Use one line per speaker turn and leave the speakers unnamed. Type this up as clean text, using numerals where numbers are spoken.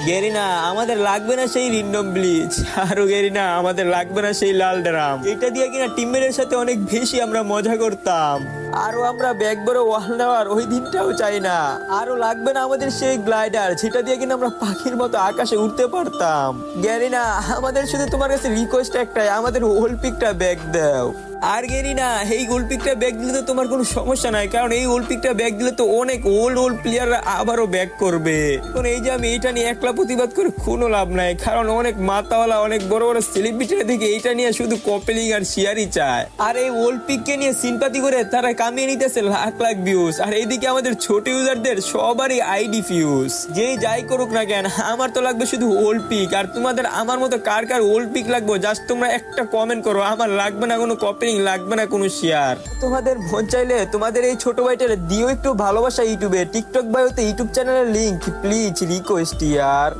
Garena আমাদের লাগবে না সেই রিন্ডম ব্লিচ, আরো গেরিনা আমাদের লাগবে না সেই লাল ড্রাম, এটা দিয়ে কিনা টিমমেটের সাথে অনেক বেশি আমরা মজা করতাম। আরো আমরা ব্যাগ বড় ওয়াল নেওয়ার ওই দিনটাও চাই না। আরো লাগবে না আমাদের সেই গ্লাইডার, যেটা দিয়ে কিনা আমরা পাখির মতো আকাশে উঠতে পারতাম। গেরিনা আমাদের শুধু তোমার কাছে রিকোয়েস্ট একটাই, আমাদের অলিম্পিকটা ব্যাগ দাও। আর গেরিনা এই অলিম্পিকটা ব্যাগ দিলে তো তোমার কোনো সমস্যা নাই, কারণ এই অলিম্পিকটা ব্যাগ দিলে তো অনেক ওল্ড প্লেয়াররা আবারও ব্যাক করবে। এখন এই যে আমি এইটা নিয়ে একলা প্রতিবাদ করে কোনো লাভ নাই, কারণ অনেক মাতাওয়ালা অনেক বড় বড় সেলিব্রিটিরা দিকে এইটা নিয়ে শুধু কপেলিং আর শেয়ারই চায়। আর এই অলিম্পিককে নিয়ে সিম্পাতি করে তারা কামিয়ে নিতেছে লাখ লাখ ভিউজ। আর এইদিকে আমাদের ছোট ইউজারদের সবারই আইডি ফিউজ। যেই যাই করুক না কেন, আমার তো লাগবে শুধু অলিম্পিক। আর তোমাদের আমার মতো কার কার অলিম্পিক লাগবে জাস্ট তোমরা একটা কমেন্ট করো। আমার লাগবে না কোনো কপি, লাগবে না কোনো শেয়ার। তোমাদের মন চাইলে তোমাদের এই ছোট ভাইটারে দিও একটু ভালোবাসা ইউটিউবে, টিকটক বায়োতে ইউটিউব চ্যানেলের লিংক, প্লিজ রিকোয়েস্ট ইয়ার।